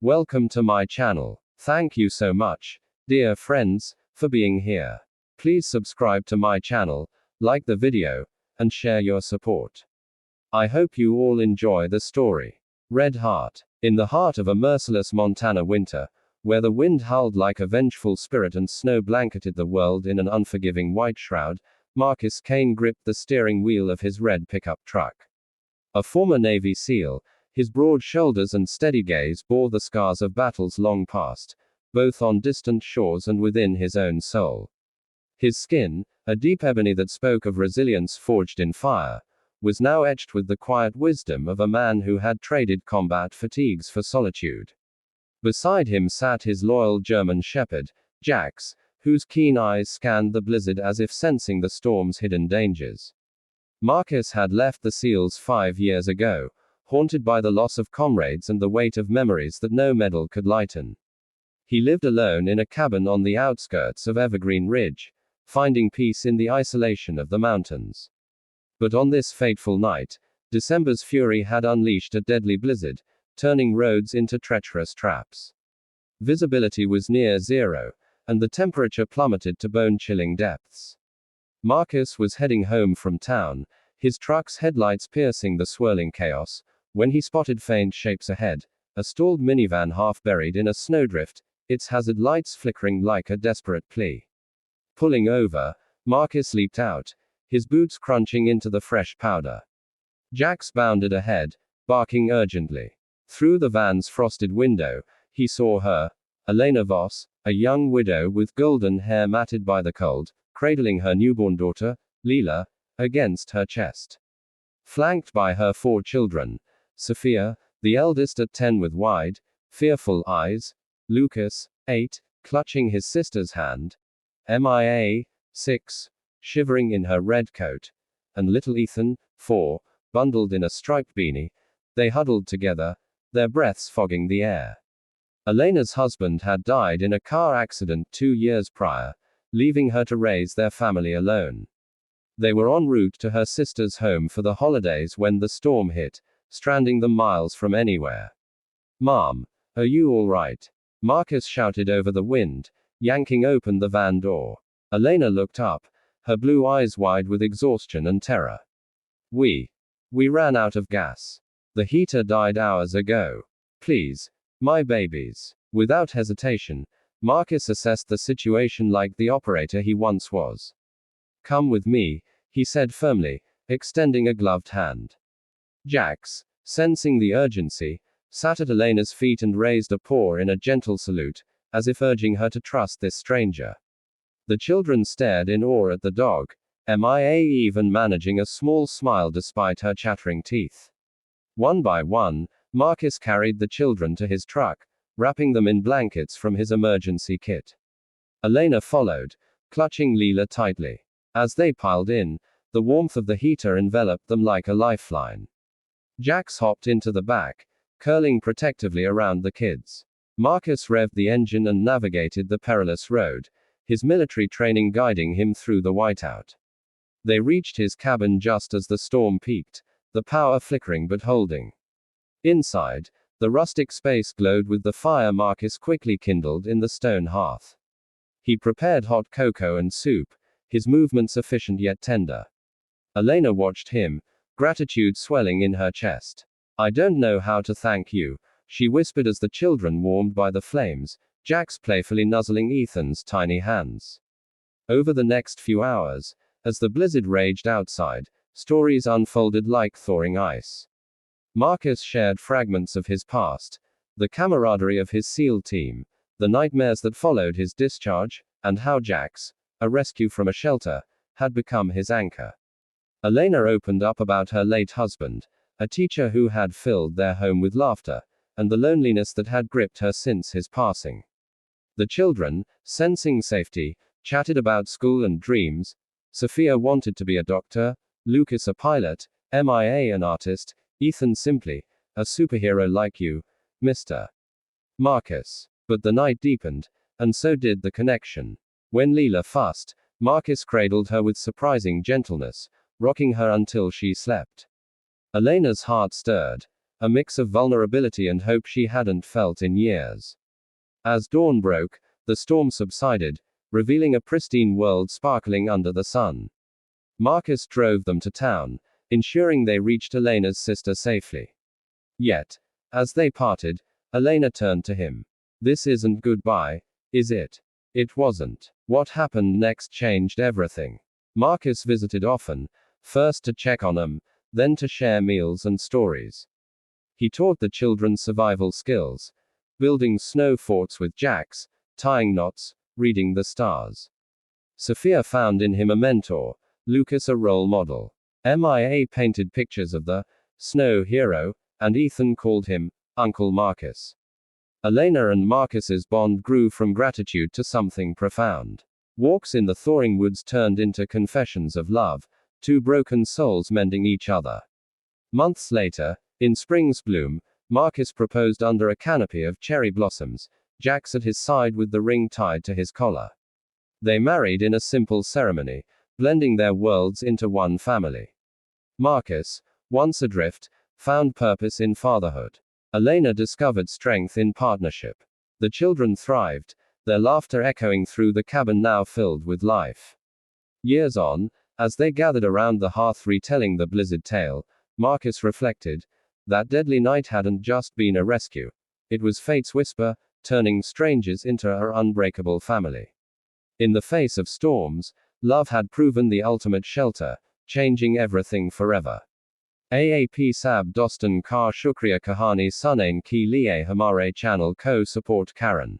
Welcome to my channel. Thank you so much, dear friends, for being here. Please subscribe to my channel, like the video, and share your support. I hope you all enjoy the story. Red Heart. In the heart of a merciless Montana winter, where the wind howled like a vengeful spirit and snow blanketed the world in an unforgiving white shroud, Marcus Kane gripped the steering wheel of his red pickup truck. A former Navy SEAL, his broad shoulders and steady gaze bore the scars of battles long past, both on distant shores and within his own soul. His skin, a deep ebony that spoke of resilience forged in fire, was now etched with the quiet wisdom of a man who had traded combat fatigues for solitude. Beside him sat his loyal German shepherd, Jax, whose keen eyes scanned the blizzard as if sensing the storm's hidden dangers. Marcus had left the SEALs 5 years ago, haunted by the loss of comrades and the weight of memories that no medal could lighten. He lived alone in a cabin on the outskirts of Evergreen Ridge, finding peace in the isolation of the mountains. But on this fateful night, December's fury had unleashed a deadly blizzard, turning roads into treacherous traps. Visibility was near zero, and the temperature plummeted to bone-chilling depths. Marcus was heading home from town, his truck's headlights piercing the swirling chaos, when he spotted faint shapes ahead, a stalled minivan half buried in a snowdrift, its hazard lights flickering like a desperate plea. Pulling over, Marcus leaped out, his boots crunching into the fresh powder. Jax bounded ahead, barking urgently. Through the van's frosted window, he saw her, Elena Voss, a young widow with golden hair matted by the cold, cradling her newborn daughter, Leela, against her chest. Flanked by her 4 children, Sophia, the eldest at 10 with wide, fearful eyes, Lucas, 8, clutching his sister's hand, MIA, 6, shivering in her red coat, and little Ethan, 4, bundled in a striped beanie. They huddled together, their breaths fogging the air. Elena's husband had died in a car accident 2 years prior, leaving her to raise their family alone. They were en route to her sister's home for the holidays when the storm hit, stranding them miles from anywhere. "Mom, are you all right?" Marcus shouted over the wind, yanking open the van door. Elena looked up, her blue eyes wide with exhaustion and terror. We ran out of gas. The heater died hours ago. Please, my babies." Without hesitation, Marcus assessed the situation like the operator he once was. "Come with me," he said firmly, extending a gloved hand. Jax, sensing the urgency, sat at Elena's feet and raised a paw in a gentle salute, as if urging her to trust this stranger. The children stared in awe at the dog, MIA even managing a small smile despite her chattering teeth. One by one, Marcus carried the children to his truck, wrapping them in blankets from his emergency kit. Elena followed, clutching Leela tightly. As they piled in, the warmth of the heater enveloped them like a lifeline. Jax hopped into the back, curling protectively around the kids. Marcus revved the engine and navigated the perilous road, his military training guiding him through the whiteout. They reached his cabin just as the storm peaked, the power flickering but holding. Inside, the rustic space glowed with the fire Marcus quickly kindled in the stone hearth. He prepared hot cocoa and soup, his movements efficient yet tender. Elena watched him, gratitude swelling in her chest. "I don't know how to thank you," she whispered as the children warmed by the flames, Jax playfully nuzzling Ethan's tiny hands. Over the next few hours, as the blizzard raged outside, stories unfolded like thawing ice. Marcus shared fragments of his past, the camaraderie of his SEAL team, the nightmares that followed his discharge, and how Jax, a rescue from a shelter, had become his anchor. Elena opened up about her late husband, a teacher who had filled their home with laughter, and the loneliness that had gripped her since his passing. The children, sensing safety, chatted about school and dreams. Sophia wanted to be a doctor, Lucas a pilot, MIA an artist, Ethan simply, a superhero like you, Mr. Marcus. But the night deepened, and so did the connection. When Leela fussed, Marcus cradled her with surprising gentleness, rocking her until she slept. Elena's heart stirred. a mix of vulnerability and hope she hadn't felt in years. As dawn broke, the storm subsided, revealing a pristine world sparkling under the sun. Marcus drove them to town, ensuring they reached Elena's sister safely. Yet, as they parted, Elena turned to him. "This isn't goodbye, is it?" It wasn't. What happened next changed everything. Marcus visited often, first to check on them, then to share meals and stories. He taught the children survival skills, building snow forts with jacks, tying knots, reading the stars. Sophia found in him a mentor, Lucas a role model. Mia painted pictures of the snow hero, and Ethan called him Uncle Marcus. Elena and Marcus's bond grew from gratitude to something profound. Walks in the thawing woods turned into confessions of love, two broken souls mending each other. Months later, in spring's bloom, Marcus proposed under a canopy of cherry blossoms, Jax at his side with the ring tied to his collar. They married in a simple ceremony, blending their worlds into one family. Marcus, once adrift, found purpose in fatherhood. Elena discovered strength in partnership. The children thrived, their laughter echoing through the cabin now filled with life. Years on, as they gathered around the hearth retelling the Blizzard tale, Marcus reflected, that deadly night hadn't just been a rescue. It was fate's whisper, turning strangers into her unbreakable family. In the face of storms, love had proven the ultimate shelter, changing everything forever. Aap Sab Dostan Kar Shukriya Kahani Sunain Ki Liye Hamare Channel Ko Support Karen.